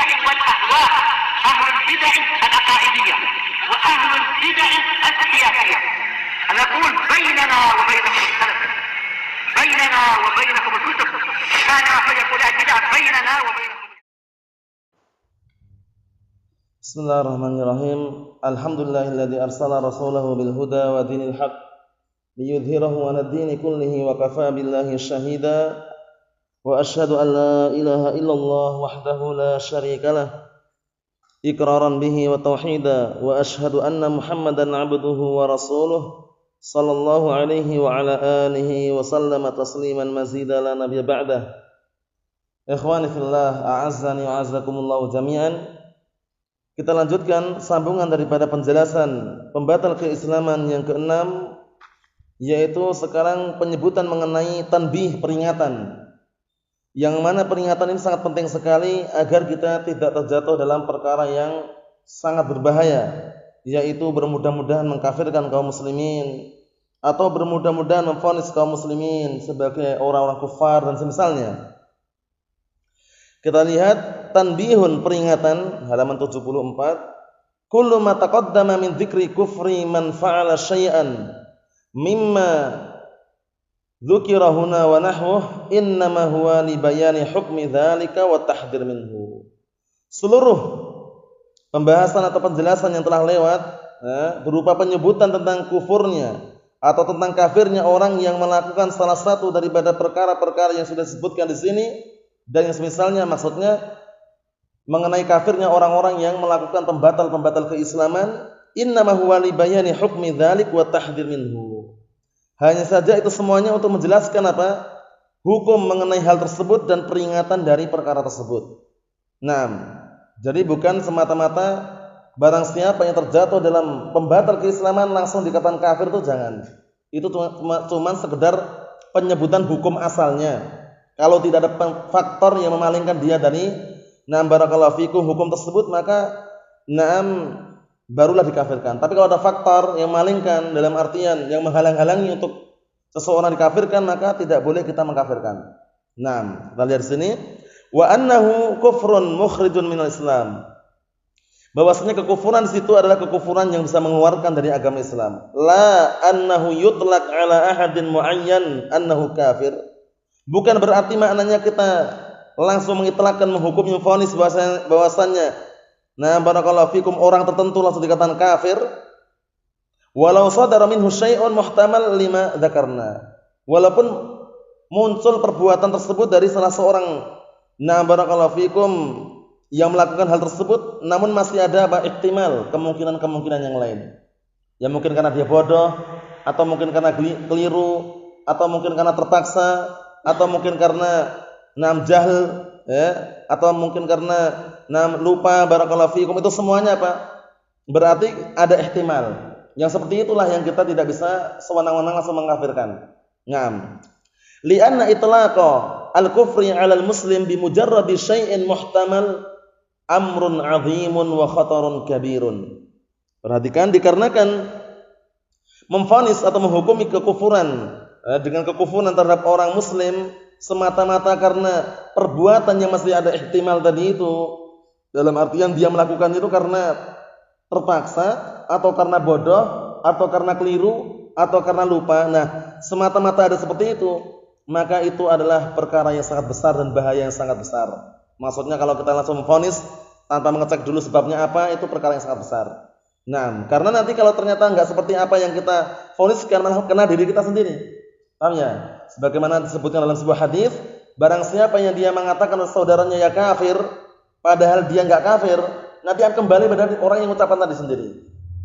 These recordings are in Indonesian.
البدع والأهواء، أهل البدع العقائدية وأهل البدع السياسية. نقول بيننا وبينكم السلف، بيننا وبينكم الكتب، كان فيقول البدع بيننا وبينكم. Bismillahirrahmanirrahim. Alhamdulillahilladzi arsala rasulahu bil huda wa dinil haq liyudhhirahu 'alad dini kullihi wa kafaa billahi shahida. Wa asyhadu an la ilaha illallah wahdahu la syarikalah iqraran bihi wa tauhida, wa asyhadu anna Muhammadan 'abduhu wa rasuluh sallallahu alaihi wa ala alihi wa sallama tasliman mazida la nabiyya ba'dah. Ikhwani fillah, a'azzani wa a'azzakumullah jami'an. Kita lanjutkan sambungan daripada penjelasan pembatal keislaman yang keenam, yaitu sekarang penyebutan mengenai tanbih, peringatan. Yang mana peringatan ini sangat penting sekali agar kita tidak terjatuh dalam perkara yang sangat berbahaya, yaitu bermudah-mudahan mengkafirkan kaum muslimin atau bermudah-mudahan memvonis kaum muslimin sebagai orang-orang kufar dan semisalnya. Kita lihat tanbihun, peringatan, halaman 74. Kullu ma taqaddama min dzikri kufri man fa'ala syai'an mimma dzukira huna wa nahwuh innama huwa li bayani hukmi dzalika wa tahdhir minhu. Seluruh pembahasan atau penjelasan yang telah lewat berupa penyebutan tentang kufurnya atau tentang kafirnya orang yang melakukan salah satu daripada perkara-perkara yang sudah disebutkan di sini dan yang semisalnya, maksudnya mengenai kafirnya orang-orang yang melakukan pembatal-pembatal keislaman, innama huwa li bayani hukmi dzalik wa tahdhir minhu. Hanya saja itu semuanya untuk menjelaskan apa? Hukum mengenai hal tersebut dan peringatan dari perkara tersebut. Nah, jadi bukan semata-mata barang siapa yang terjatuh dalam pembatal keislaman langsung dikatakan kafir, itu jangan. Itu cuma sekedar penyebutan hukum asalnya. Kalau tidak ada faktor yang memalingkan dia dari barakallahu fikum hukum tersebut, maka barulah dikafirkan. Tapi kalau ada faktor yang memalingkan dalam artian yang menghalang-halangi untuk seseorang dikafirkan, maka tidak boleh kita mengkafirkan. Nah, kita lihat di sini, wa annahu kufrun mukhrijun minal Islam. Bahwasanya kekufuran di situ adalah kekufuran yang bisa mengeluarkan dari agama Islam. La annahu yutlaq ala ahadin muayyan annahu kafir. Bukan berarti maknanya kita langsung mengitlaqkan, menghukum, memvonis bahwasannya barakallahu fikum orang tertentu langsung dikatakan kafir. Walau sadara minhu syai'un muhtamal lima dzakarna. Walaupun muncul perbuatan tersebut dari salah seorang barakallahu fikum yang melakukan hal tersebut, namun masih ada ihtimal, kemungkinan-kemungkinan yang lain. Ya mungkin karena dia bodoh, atau mungkin karena keliru, atau mungkin karena terpaksa, atau mungkin karena jahil, atau mungkin karena lupa, barakallahu fikum. Itu semuanya apa? Berarti ada ihtimal. Yang seperti itulah yang kita tidak bisa sewenang-wenang langsung mengkafirkan. Li'anna itlaqa al-kufri 'ala al-muslim bi mujarradi syai'in muhtamal amrun 'azimun wa khatarun kabirun. Perhatikan, dikarenakan memvonis atau menghukumi kekufuran dengan kekufuran terhadap orang muslim semata-mata karena perbuatan yang masih ada ihtimal tadi itu, dalam artian dia melakukan itu karena terpaksa atau karena bodoh atau karena keliru atau karena lupa. Nah, semata-mata ada seperti itu, maka itu adalah perkara yang sangat besar dan bahaya yang sangat besar. Maksudnya kalau kita langsung memvonis tanpa mengecek dulu sebabnya apa, itu perkara yang sangat besar. Nah, karena nanti kalau ternyata enggak seperti apa yang kita voniskan, malah kena diri kita sendiri. Paham ya? Sebagaimana disebutkan dalam sebuah hadis, barang siapa yang dia mengatakan saudaranya ya kafir, padahal dia enggak kafir, nanti akan kembali pada orang yang mengucapkan tadi sendiri.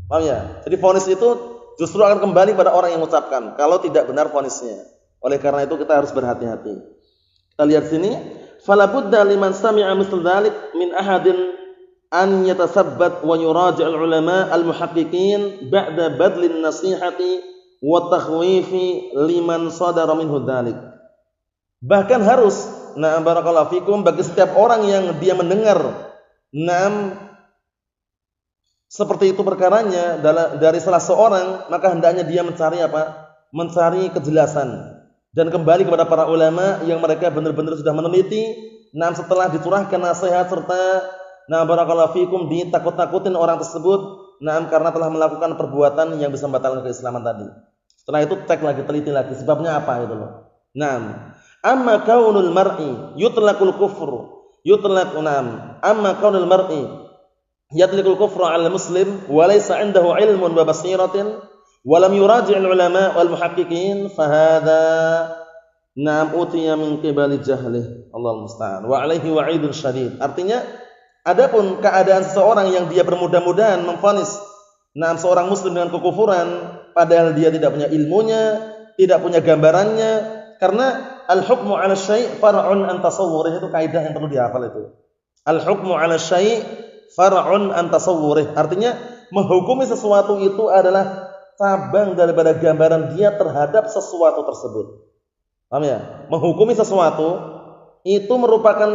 Paham ya? Jadi vonis itu justru akan kembali pada orang yang mengucapkan kalau tidak benar vonisnya. Oleh karena itu kita harus berhati-hati. Kita lihat sini, fala budda liman sami'a misl dzalik min ahadin an yatasabbat wa yuraji' al-ulama al-muhaqqiqin ba'da badlin nasihati wa takhwifi liman sadara minhu dzalik. Bahkan harus barakallahu fikum bagi setiap orang yang dia mendengar seperti itu perkaranya dari salah seorang, maka hendaknya dia mencari apa? Mencari kejelasan dan kembali kepada para ulama yang mereka benar-benar sudah meneliti. Setelah dicurahkan nasihat serta Nah, barakallahu fikum, ditakut-takutin orang tersebut, nah, karena telah melakukan perbuatan yang bisa membatalkan keislaman tadi. Setelah itu cek lagi, teliti lagi sebabnya apa gitu loh. Nah, amma kaunul mar'i yutlaqul kufru yutlaqu nam amma kaunul mar'i yatlaqul kufru 'ala muslim wa laysa 'indahu 'ilmun wa basiratin wa lam yuraji' al-ulama wal muhaqqiqin fa hadha nam utiya min qibali jahlih Allahul musta'an wa 'alaihi wa'idun syadid. Artinya, adapun keadaan seseorang yang dia bermudah-mudahan memvonis seorang muslim dengan kekufuran padahal dia tidak punya ilmunya, tidak punya gambarannya, karena al-hukmu 'ala syai' far'un an tasawwurih, itu kaidah yang perlu dihafal itu. Al-hukmu 'ala syai' far'un an tasawwurih, artinya menghukumi sesuatu itu adalah cabang daripada gambaran dia terhadap sesuatu tersebut. Paham ya? Menghukumi sesuatu itu merupakan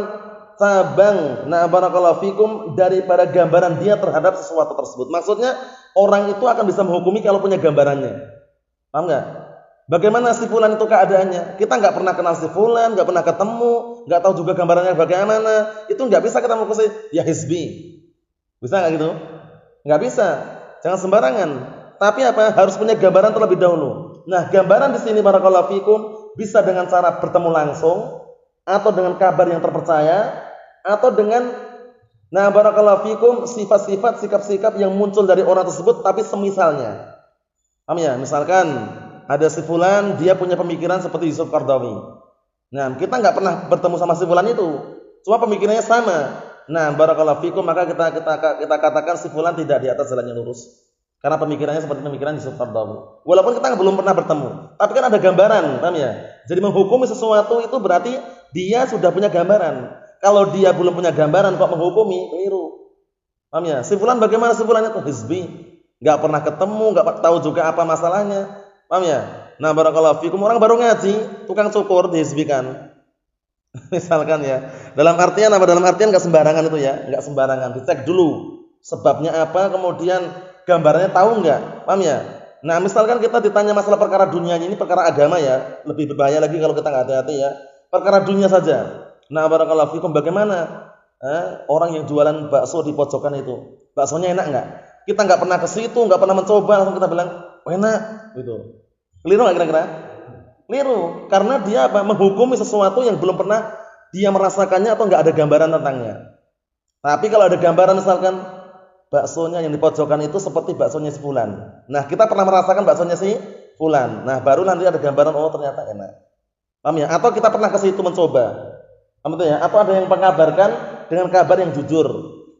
cabang, nah barakallahu fikum, daripada gambaran dia terhadap sesuatu tersebut. Maksudnya orang itu akan bisa menghukumi kalau punya gambarannya. Paham enggak? Bagaimana si fulan itu keadaannya? Kita enggak pernah kenal si fulan, enggak pernah ketemu, enggak tahu juga gambarannya bagaimana. Itu enggak bisa kita menghukumi ya hizbi. Bisa enggak gitu? Enggak bisa. Jangan sembarangan. Tapi apa? Harus punya gambaran terlebih dahulu. Nah, gambaran di sini barakallahu fikum bisa dengan cara bertemu langsung, atau dengan kabar yang terpercaya, atau dengan barakallahu fikum sifat-sifat, sikap-sikap yang muncul dari orang tersebut tapi semisalnya. Paham ya? Misalkan ada si fulan, dia punya pemikiran seperti Yusuf Qaradawi. Nah, kita enggak pernah bertemu sama si fulan itu, cuma pemikirannya sama. Nah, barakallahu fikum, maka kita katakan si fulan tidak di atas jalan yang lurus. Karena pemikirannya seperti pemikiran Yusuf Qaradawi. Walaupun kita belum pernah bertemu, tapi kan ada gambaran, paham ya? Jadi menghukumi sesuatu itu berarti dia sudah punya gambaran. Kalau dia belum punya gambaran kok menghukumi, keliru. Paham ya? Si fulan bagaimana si fulan itu? Hizbi. Enggak pernah ketemu, enggak tahu juga apa masalahnya. Paham ya? Nah, barakallahu fikum, orang baru ngaji, tukang cukur dihizbikan. Misalkan ya. Dalam artian apa? Dalam artian enggak sembarangan itu ya, enggak sembarangan. Dicek dulu sebabnya apa, kemudian gambarannya tahu enggak? Paham ya? Nah, misalkan kita ditanya masalah perkara dunianya, ini perkara agama ya, lebih berbahaya lagi kalau kita enggak hati-hati ya. Perkara dunia saja. Nah, barakallahu fikum, bagaimana orang yang jualan bakso di pojokan itu? Baksonya enak enggak? Kita enggak pernah ke situ, enggak pernah mencoba, langsung kita bilang, "Oh, enak." Gitu. Keliru enggak kira-kira? Keliru, karena dia apa? Menghukumi sesuatu yang belum pernah dia merasakannya atau enggak ada gambaran tentangnya. Tapi kalau ada gambaran, misalkan baksonya yang di pojokan itu seperti baksonya si fulan. Nah, kita pernah merasakan baksonya si fulan. Nah, baru nanti ada gambaran, oh ternyata enak. Paham ya? Atau kita pernah ke situ mencoba. Paham ya? Atau ada yang mengabarkan dengan kabar yang jujur,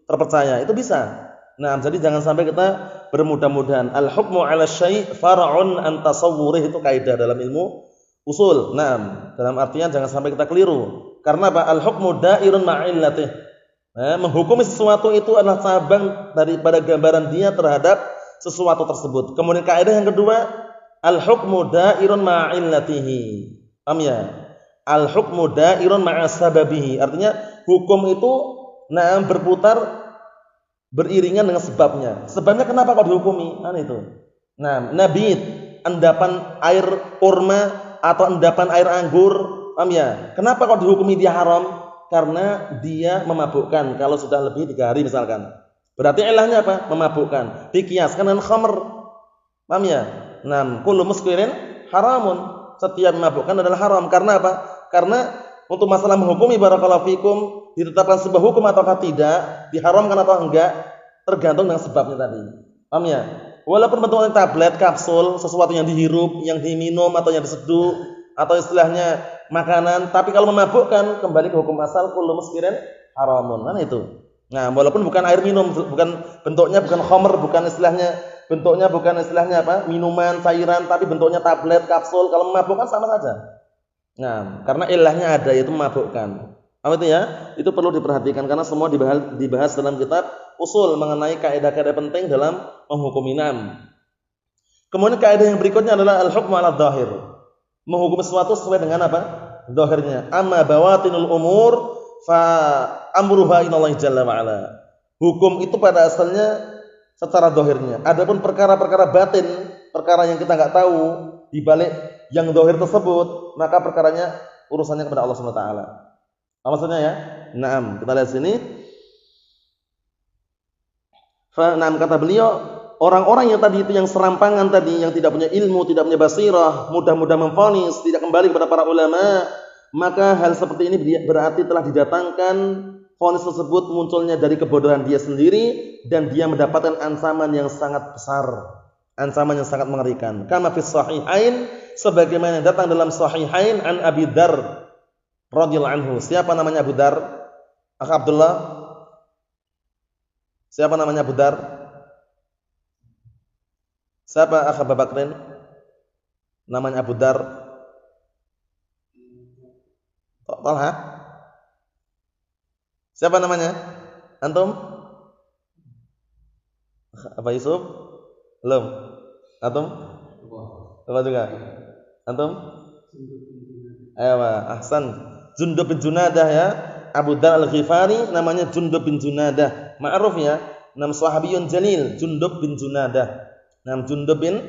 terpercaya. Itu bisa. Nah, jadi jangan sampai kita bermudah-mudahan. Al-hukmu 'ala syai' far'un an tasawwurih, itu kaidah dalam ilmu usul. Nah, dalam artian jangan sampai kita keliru. Karena apa? Al-hukmu da'irun ma'illatih. Menghukumi sesuatu itu adalah cabang daripada gambaran dia terhadap sesuatu tersebut. Kemudian kaidah yang kedua, al-hukmu da'irun ma'illatihi. Paham ya? Al-hukmu da'irun ma'asababihi. Artinya hukum itu berputar beriringan dengan sebabnya. Sebabnya kenapa kok dihukumi? Kan itu. Nah, nabit, endapan air kurma atau endapan air anggur, paham ya? Kenapa kok dihukumi dia haram? Karena dia memabukkan kalau sudah lebih 3 hari misalkan. Berarti ilahnya apa? Memabukkan. Dikiaskan dengan khamr. Paham ya? Nah, kullu muskirin haramun. Setiap memabukkan adalah haram. Karena apa? Karena untuk masalah menghukumi barakallahu fikum, ditetapkan sebuah hukum ataukah tidak, diharamkan atau enggak, tergantung dengan sebabnya tadi. Paham ya? Walaupun bentuknya tablet, kapsul, sesuatu yang dihirup, yang diminum atau yang diseduh, atau istilahnya makanan, tapi kalau memabukkan kembali ke hukum asal kullu muskirin haramun. Kan itu. Nah, walaupun bukan air minum, bukan bentuknya bukan khamr, bukan istilahnya bentuknya bukan istilahnya apa? Minuman, cairan, tapi bentuknya tablet, kapsul, kalau memabukkan sama saja. Nah, karena ilahnya ada, yaitu memabukkan. Apa itu ya? Itu perlu diperhatikan karena semua dibahas dalam kitab usul mengenai kaidah-kaidah penting dalam menghukumi nam. Kemudian kaidah yang berikutnya adalah al-hukmu 'ala dzahir. Menghukumi sesuatu sesuai dengan apa? Zahirnya. Amma bawatinul umur fa amruha inallahi jalla wa ala. Hukum itu pada asalnya secara zahirnya. Adapun perkara-perkara batin, perkara yang kita enggak tahu di balik yang zahir tersebut, maka perkaranya urusannya kepada Allah Subhanahu wa taala. Apa maksudnya ya? Naam, kita lihat sini. Kata beliau, orang-orang yang tadi itu yang serampangan tadi, yang tidak punya ilmu, tidak punya basirah, mudah-mudah memvonis, tidak kembali kepada para ulama, maka hal seperti ini berarti telah didatangkan vonis tersebut munculnya dari kebodohan dia sendiri dan dia mendapatkan ancaman yang sangat besar, ancaman yang sangat mengerikan. Kama fi sahihain, sebagaimana datang dalam sahihain an Abi Dzar radhiyallahu anhu. Siapa namanya Abu Dzar? Akh Abdullah. Siapa namanya Abu Dzar? Siapa Akh Abu Bakrin? Namanya Abu Dzar. Talha? Siapa namanya? Antum? Apa Yusuf? Belum. Antum? Apa juga? Antum? Ayo, ahsan. Jundub bin Junadah ya. Abu Dzar Al-Ghifari namanya Jundub bin Junadah. Ma'ruf ya. Nam sahabiyun jalil, Jundub bin Junadah. Nam Jundub bin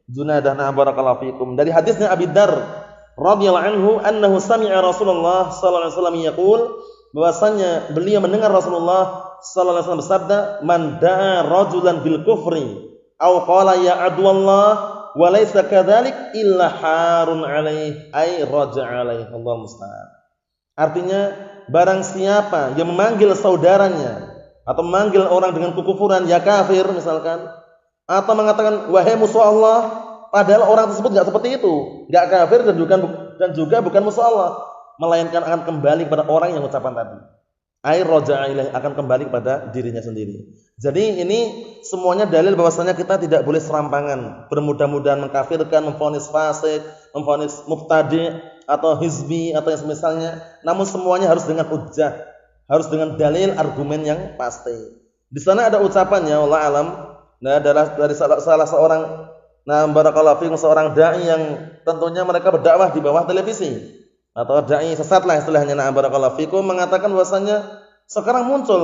Junadah. Nah, barakallahu fikum. Dari hadisnya Abi Dzar radhiyallahu anhu annahu sami'a Rasulullah sallallahu alaihi wasallam yaqul, bahwasanya beliau mendengar Rasulullah sallallahu alaihi wasallam bersabda, "Man da'a rajulan bil kufri aw qala ya adwallah wa laysa kadzalik illa harun alaihi ay raja'a alaihi." Allah musta'an. Artinya, barang siapa yang memanggil saudaranya atau memanggil orang dengan kekufuran, ya kafir misalkan, atau mengatakan wahai musuh Allah, padahal orang tersebut enggak seperti itu, enggak kafir dan juga bukan musuh Allah, melainkan akan kembali kepada orang yang ucapan tadi. Ai raja'a ilaih, akan kembali kepada dirinya sendiri. Jadi ini semuanya dalil bahwasanya kita tidak boleh serampangan, bermudah-mudahan mengkafirkan, memvonis fasik, memvonis mubtadi' atau hizbi atau yang semisalnya. Namun semuanya harus dengan hujjah, harus dengan dalil argumen yang pasti. Di sana ada ucapannya, wallahu alam, nah dari salah seorang, nah barakallahu fikum, seorang dai yang tentunya mereka berdakwah di bawah televisi atau dai sesat lah istilahnya, nah barakallahu fikum, mengatakan bahwasanya sekarang muncul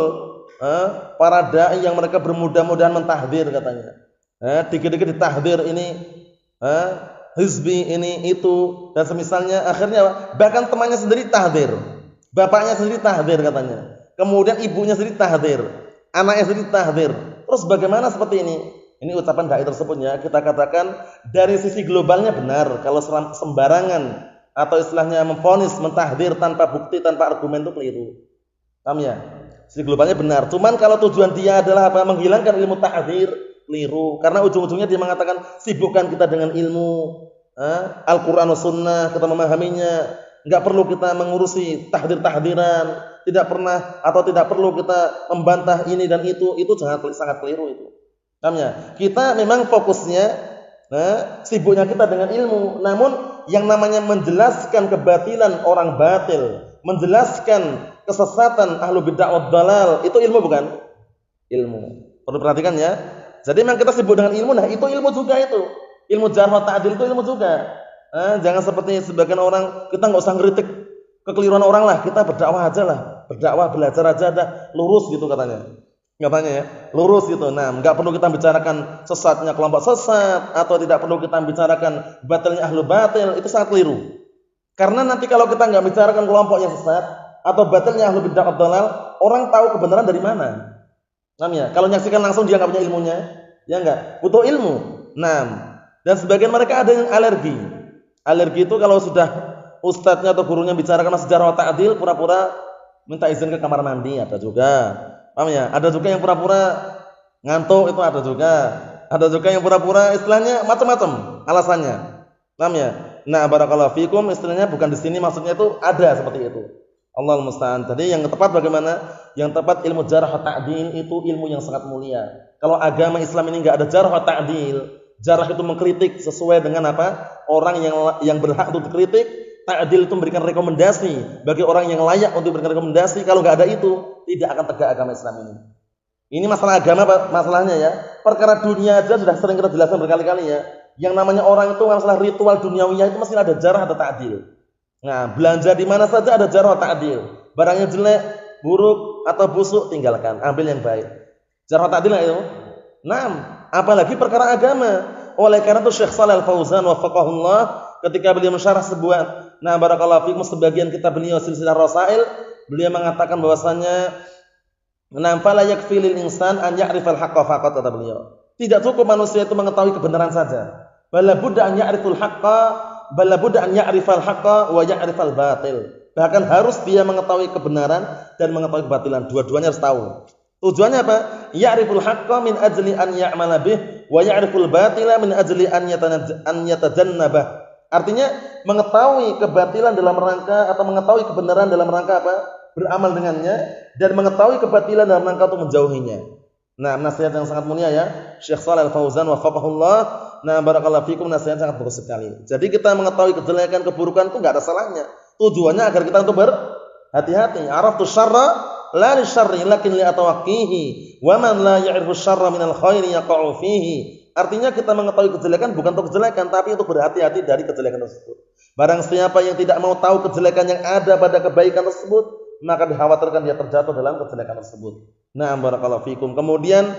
para dai yang mereka bermudah-mudahan mentahdir katanya. Dikit-dikit ditahdir ini hizbi ini itu dan semisalnya, akhirnya bahkan temannya sendiri tahdir, bapaknya sendiri tahdir katanya, kemudian ibunya sendiri tahdir, anaknya sendiri tahdir. Terus bagaimana seperti ini? Ini ucapan dai tersebut ya, kita katakan dari sisi globalnya benar, kalau sembarangan atau istilahnya memvonis, mentahdir tanpa bukti, tanpa argumen itu keliru. Paham ya? Sisi globalnya benar. Cuman kalau tujuan dia adalah apa? Menghilangkan ilmu tahdir, keliru. Karena ujung-ujungnya dia mengatakan sibukkan kita dengan ilmu Al-Quran Sunnah, kita memahaminya. Enggak perlu kita mengurusi tahdir-tahdiran, tidak pernah atau tidak perlu kita membantah ini dan itu sangat keliru itu. Paham ya? Kita memang fokusnya sibuknya kita dengan ilmu. Namun yang namanya menjelaskan kebatilan orang batil, menjelaskan kesesatan ahlu bid'ah wad dalal, itu ilmu bukan? Ilmu. Perlu perhatikan ya. Jadi memang kita sibuk dengan ilmu, nah itu ilmu juga itu. Ilmu jarh wa ta'dil itu ilmu juga. Jangan seperti sebagian orang, kita enggak usah ngeritik kekeliruan orang lah, kita berdakwah aja lah. Berdakwah, belajar aja dah, lurus gitu katanya. Katanya ya, lurus gitu. Nah, enggak perlu kita bicarakan sesatnya kelompok sesat atau tidak perlu kita bicarakan batilnya ahlu batil, itu sangat keliru. Karena nanti kalau kita enggak bicarakan kelompok yang sesat atau batilnya ahlu bid'ah wad dalal, orang tahu kebenaran dari mana? Paham ya? Kalau nyaksikan langsung dia enggak punya ilmunya, ya enggak? Butuh ilmu. Nah, dan sebagian mereka ada yang alergi. Alergi itu kalau sudah ustadznya atau gurunya bicarakan sejarah ta'dil, pura-pura minta izin ke kamar mandi, ada juga. Paham ya? Ada juga yang pura-pura ngantuk, itu ada juga. Ada juga yang pura-pura, istilahnya macam-macam alasannya. Paham ya? Nah, barakallahu fikum, istilahnya bukan di sini, maksudnya itu ada seperti itu. Allahul musta'an. Jadi yang tepat bagaimana? Yang tepat ilmu jarh wa ta'dil itu ilmu yang sangat mulia. Kalau agama Islam ini enggak ada jarh wa ta'dil, jarh itu mengkritik sesuai dengan apa? Orang yang berhak untuk dikritik, ta'dil itu memberikan rekomendasi bagi orang yang layak untuk memberikan rekomendasi. Kalau enggak ada itu, tidak akan tegak agama Islam ini. Ini masalah agama masalahnya ya. Perkara dunia aja sudah sering kita jelaskan berkali-kali ya. Yang namanya orang itu masalah ritual duniawiyah itu mesti ada jarh atau ta'dil. Nah, belanja di mana saja ada jarh wa ta'dil. Barangnya jelek, buruk atau busuk tinggalkan, ambil yang baik. Jarh wa ta'dil itu. Nah, apalagi perkara agama. Oleh karena itu Syekh Shalih Al-Fauzan wafaqahullah ketika beliau mensyarah sebuah, nah barakallahu fikum, sebagian kitab beliau Silsilah Rasail, beliau mengatakan bahwasanya Nam fala yakfi lil insan an ya'rifal haqqa faqat, kata beliau. Tidak cukup manusia itu mengetahui kebenaran saja. Bala budda an ya'riful haqqa, bala budda an ya'rifal haqqa wa ya'rifal batil. Bahkan harus dia mengetahui kebenaran dan mengetahui kebatilan. Dua-duanya harus tahu. Tujuannya apa? Ya'riful haqqa min ajli an ya'mala bih wa ya'riful batila min ajli an yatajannabah. Artinya mengetahui kebatilan dalam rangka atau mengetahui kebenaran dalam rangka apa? Beramal dengannya, dan mengetahui kebatilan dalam rangka untuk menjauhinya. Nah, nasihat yang sangat mulia ya, Syekh Shalal Al-Fauzan wafaqahullah. Nah, barakallahu fikum, nasihat sangat bagus sekali. Jadi kita mengetahui kejelekan, keburukan itu enggak ada salahnya. Tujuannya agar kita untuk berhati-hati. Araftu syarra la li syarri lakin li atawaqqihi wa man la ya'rifu syarra minal khairi yaqa'u fihi. Artinya kita mengetahui kejelekan bukan untuk kejelekan, tapi untuk berhati-hati dari kejelekan tersebut. Barang siapa yang tidak mau tahu kejelekan yang ada pada kebaikan tersebut, maka dikhawatirkan dia terjatuh dalam kejelekan tersebut. Nah, barakallahu fikum. Kemudian,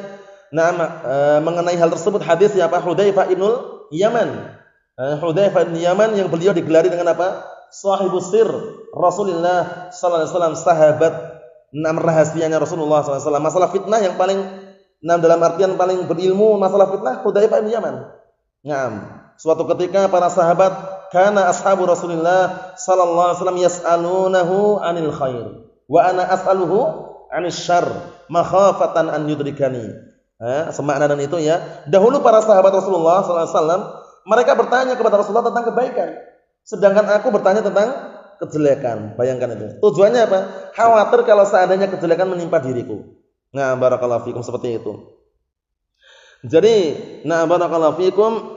mengenai hal tersebut hadis siapa? Hudzaifah ibnul Yaman. Hudzaifah bin Yaman yang beliau digelari dengan apa? Sahibus sir Rasulullah sallallahu alaihi wasallam, sahabat rahasianya Rasulullah sallallahu alaihi wasallam. Masalah fitnah yang paling dalam artian paling berilmu masalah fitnah, Hudzaifah bin Yaman. Naam. Suatu ketika para sahabat, kana ashabu Rasulullah sallallahu alaihi wasallam yas'alunahu 'anil khair wa ana as'aluhu 'anis syarr makhafatan an yudrikani. Semakna dan itu ya. Dahulu para sahabat Rasulullah sallallahu alaihi wasallam mereka bertanya kepada Rasulullah tentang kebaikan, sedangkan aku bertanya tentang kejelekan. Bayangkan itu. Tujuannya apa? Khawatir kalau seandainya kejelekan menimpa diriku. Nah, barakallahu fikum, seperti itu. Jadi, nah barakallahu fikum,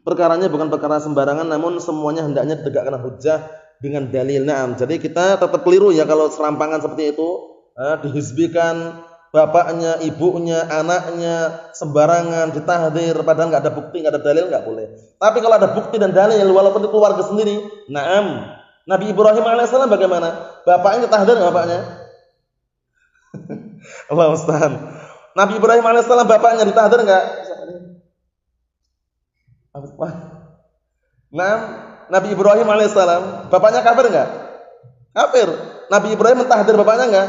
perkaranya bukan perkara sembarangan, namun semuanya hendaknya ditegakkan hujjah dengan dalil. Nah, jadi kita tetap keliru ya kalau serampangan seperti itu, dihizbikan bapaknya, ibunya, anaknya sembarangan, ditahdir padahal enggak ada bukti, enggak ada dalil, enggak boleh. Tapi kalau ada bukti dan dalil walaupun itu keluarga sendiri, naam. Nabi Ibrahim alaihissalam bagaimana? Bapaknya ditahdir enggak bapaknya? Allah musta'an. Nabi Ibrahim alaihissalam bapaknya ditahdir enggak? Nah, Nabi Ibrahim alaihissalam bapaknya kafir enggak? Kafir. Nabi Ibrahim mentahdir bapaknya enggak?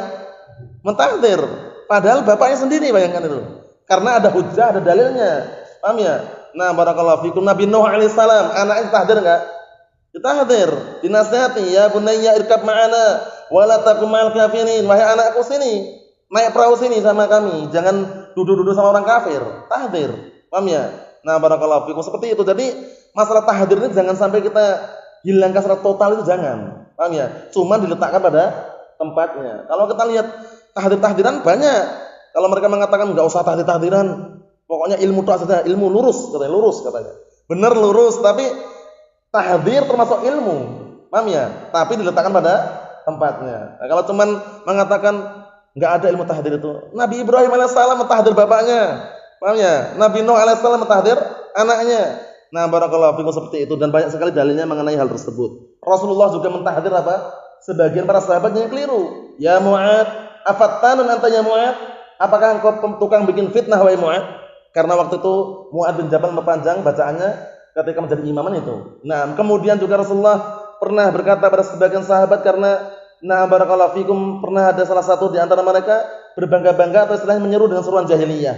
Mentahdir. Padahal bapaknya sendiri, bayangkan itu. Karena ada hujjah, ada dalilnya. Paham ya? Nah, barakallahu fikum. Nabi Nuh alaihissalam anaknya ditahdir enggak? Ditahdir, dinasihati, ya bunayya irkab ma'ana wa la takum ma'al kafirin. Wahai anakku, sini, naik perahu sini sama kami, jangan duduk-duduk sama orang kafir. Tahdir. Paham ya? Nah, barakallahu fikum, seperti itu. Jadi, masalah tahdir ini jangan sampai kita hilangkan secara total, itu jangan. Paham ya? Cuma diletakkan pada tempatnya. Kalau kita lihat tahdir-tahdiran banyak. Kalau mereka mengatakan enggak usah tahdir-tahdiran, pokoknya ilmu itu saja, ilmu lurus katanya. Benar lurus, tapi tahdir termasuk ilmu, paham ya? Tapi diletakkan pada tempatnya. Nah, kalau cuman mengatakan enggak ada ilmu tahdir itu, Nabi Ibrahim alaihissalam mentahdir bapaknya, paham ya? Nabi Nuh alaihissalam mentahdir anaknya. Nah, barakallahu fikum, seperti itu, dan banyak sekali dalilnya mengenai hal tersebut. Rasulullah juga mentahdir apa? Sebagian para sahabatnya yang keliru. Ya Mu'ad, afattanun anta ya Mu'ad? Apakah engkau tukang bikin fitnah wahai Mu'ad? Karena waktu itu Mu'ad bin Jabal memperpanjang bacaannya ketika menjadi imaman itu. Nah, kemudian juga Rasulullah pernah berkata pada sebagian sahabat, karena nah barakallahu fikum, pernah ada salah satu di antara mereka berbangga-bangga atau istilahnya menyeru dengan seruan jahiliyah.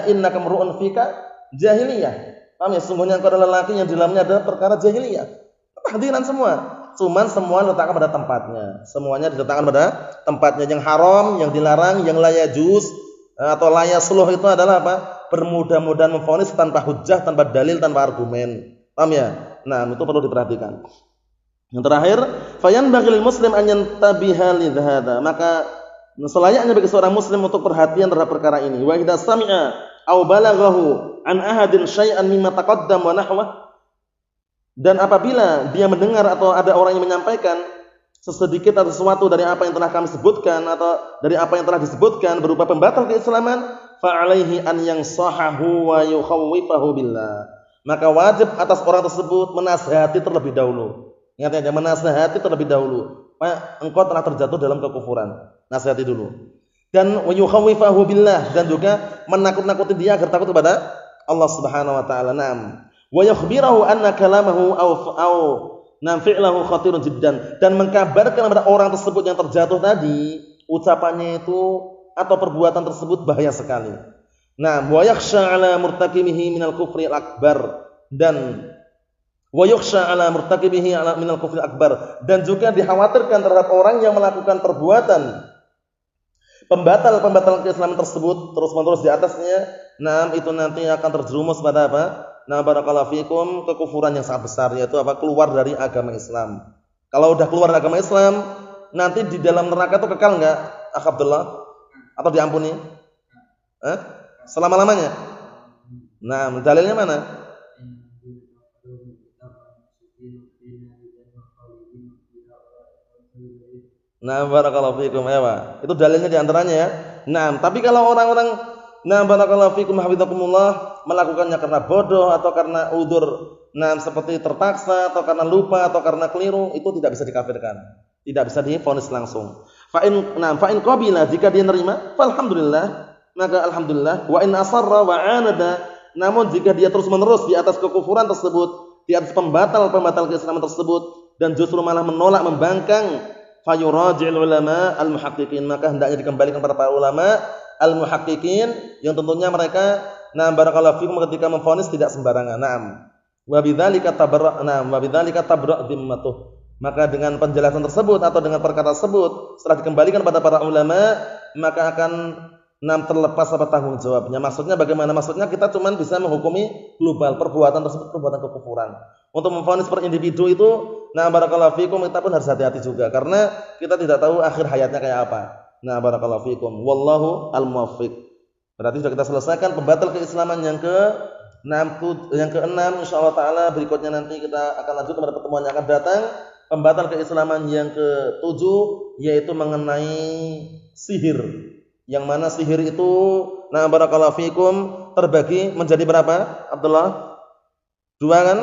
Innaka mar'un fika jahiliyah. Paham ya? Sungguhnya engkau adalah lelaki yang di dalamnya ada perkara jahiliyah. Tahdiran semua. Cuman semua diletakkan pada tempatnya. Semuanya diletakkan pada tempatnya. Yang haram, yang dilarang, yang la yajuz atau la yasluh itu adalah apa? Bermudah-mudahan memvonis tanpa hujjah, tanpa dalil, tanpa argumen. Paham ya? Nah, itu perlu diperhatikan. Yang terakhir, fayanbaghi lil muslim an yantabiha li hadza. Maka selayaknya bagi seorang muslim untuk perhatian terhadap perkara ini. Wa idza sami'a aw balaghahu an ahadin syai'an mimma taqaddam wa nahwa. Dan apabila dia mendengar atau ada orang yang menyampaikan sesedikit atau sesuatu dari apa yang telah kami sebutkan atau dari apa yang telah disebutkan berupa pembatal keislaman, fa'alaihi an yansahahu wa yukhawwifahu billah. Maka wajib atas orang tersebut menasihati terlebih dahulu. Ingat ya, menasihati terlebih dahulu. Engkau telah terjatuh dalam kekufuran. Nasihati dulu. Dan wa yukhawwifahu billah, dan juga menakut-nakuti dia agar takut kepada Allah Subhanahu wa taala. Naam. Wa yakhbirahu anna kalamahu aw fi'lahu khatirun jiddan, dan mengkabarkan kepada orang tersebut yang terjatuh tadi, ucapannya itu atau perbuatan tersebut bahaya sekali. Nah, wa yakhsha 'ala murtakibihi minal kufri akbar dan wa yakhsha 'ala murtakibihi minal kufri akbar dan juga dikhawatirkan terhadap orang yang melakukan perbuatan pembatal keislaman tersebut terus-menerus di atasnya. Nah, itu nanti akan terjerumus pada apa? Nah, barakallahu fikum, kekufuran yang sangat besar, yaitu apa? Keluar dari agama Islam. Kalau udah keluar dari agama Islam, nanti di dalam neraka itu kekal enggak, Akh Abdullah? Atau diampuni? Selama-lamanya? Nah, dalilnya mana? Nah, barakallahu fikum, ya, Pak. Itu dalilnya di antaranya ya. Nah, tapi kalau orang-orang barakallahu fikum hafizakumullah melakukannya karena bodoh atau karena udzur, seperti terpaksa atau karena lupa atau karena keliru, itu tidak bisa dikafirkan. Tidak bisa divonis langsung. Fa in qabila, jika dia nerima, falhamdulillah, maka alhamdulillah. Wa in asarra wa anada, namun jika dia terus-menerus di atas kekufuran tersebut, di atas pembatal keislaman tersebut dan justru malah menolak, membangkang, fayuraji'ul ulama al-muhaqqiqin, maka hendaknya dikembalikan kepada para ulama al-muhaqqiqin yang tentunya mereka barakallahu fikum ketika memvonis tidak sembarangan. Wa bidzalika tabra' dhimmatuh. Maka dengan penjelasan tersebut atau dengan perkara tersebut setelah dikembalikan kepada para ulama, maka akan terlepas apa tanggung jawabnya. Maksudnya bagaimana? Maksudnya kita cuma bisa menghukumi global perbuatan tersebut, perbuatan kekufuran. Untuk memvonis per individu itu, barakallahu fikum, kita pun harus hati-hati juga karena kita tidak tahu akhir hayatnya kayak apa. Barakallahu fikum. Wallahu al-muwaffiq. Berarti sudah kita selesaikan pembatal keislaman yang ke-6 insyaallah taala. Berikutnya nanti kita akan lanjut pada pertemuan yang akan datang. Pembatal keislaman yang ke-7 yaitu mengenai sihir. Yang mana sihir itu barakallahu fikum terbagi menjadi berapa? Abdullah? 2 kan?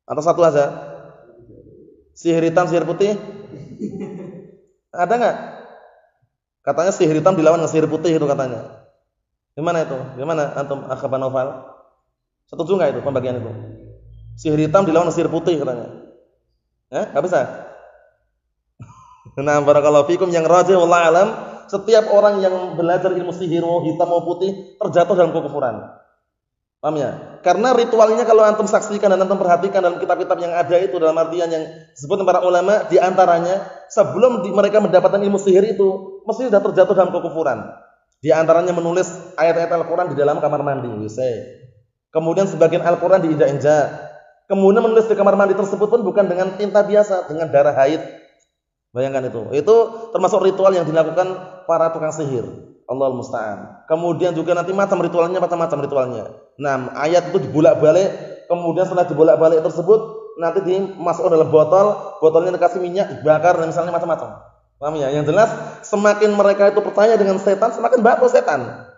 Atau 1 aja? Sihir hitam, sihir putih? Ada enggak? Katanya sihir hitam dilawan dengan sihir putih itu katanya. Gimana itu? Gimana antum Akhbar Naufal? Setuju enggak itu pembagian itu? Sihir hitam dilawan dengan sihir putih katanya. Enggak bisa? Barakallahu fikum, yang rajih wallahu alam, setiap orang yang belajar ilmu sihir mau hitam mau putih terjatuh dalam kekufuran. Paham ya? Karena ritualnya kalau antum saksikan dan antum perhatikan dalam kitab-kitab yang ada itu, dalam artian yang disebut para ulama, di antaranya sebelum mereka mendapatkan ilmu sihir itu mesti sudah terjatuh dalam kekufuran. Di antaranya menulis ayat-ayat Al-Qur'an di dalam kamar mandi, kemudian sebagian Al-Qur'an diinjak-injak. Kemudian menulis di kamar mandi tersebut pun bukan dengan tinta biasa, dengan darah haid. Bayangkan itu. Itu termasuk ritual yang dilakukan para tukang sihir. Allahul musta'an. Kemudian juga nanti macam-macam ritualnya. Ayat itu dibolak-balik, kemudian setelah dibolak-balik tersebut nanti dimasukkan dalam botolnya dikasih minyak, dibakar dan misalnya macam-macam. Paham ya? Yang jelas semakin mereka itu percaya dengan setan, semakin bagus setan.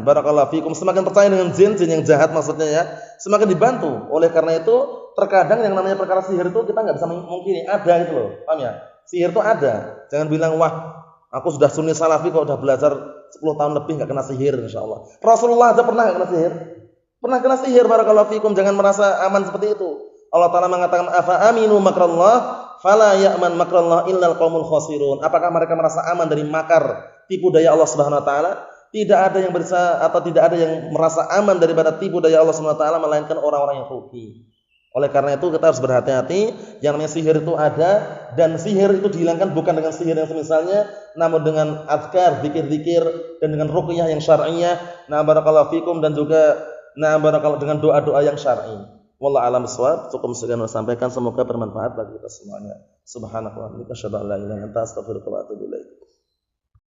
Barakallahu fikum, semakin percaya dengan jin yang jahat maksudnya ya, semakin dibantu. Oleh karena itu, terkadang yang namanya perkara sihir itu kita enggak bisa mungkiri, ada itu loh. Paham ya? Sihir itu ada. Jangan bilang, "Wah, aku sudah sunni salafi kok udah belajar 10 tahun lebih enggak kena sihir insyaallah." Rasulullah aja pernah enggak kena sihir? Pernah kena sihir, barakallahu fikum. Jangan merasa aman seperti itu. Allah Taala mengatakan, "Afa aminu makrallah fala ya'man makrallah illal qaumul khasirun." Apakah mereka merasa aman dari makar tipu daya Allah Subhanahu wa taala? Tidak ada yang bisa atau tidak ada yang merasa aman daripada tipu daya Allah Subhanahu wa taala melainkan orang-orang yang rugi. Oleh karena itu kita harus berhati-hati. Yang namanya sihir itu ada, dan sihir itu dihilangkan bukan dengan sihir yang semisalnya, namun dengan azkar, zikir-zikir, dan dengan ruqyah yang syar'iyah. Barakallahu fikum, dan juga barakallahu dengan doa-doa yang syar'i. Wallahu a'lam bishawab. Cukup sekian yang sampaikan, semoga bermanfaat bagi kita semuanya. Subhanallah wa bihamdihi, asyhadu an la ilaha illa anta, astaghfiruka wa atubu ilaik.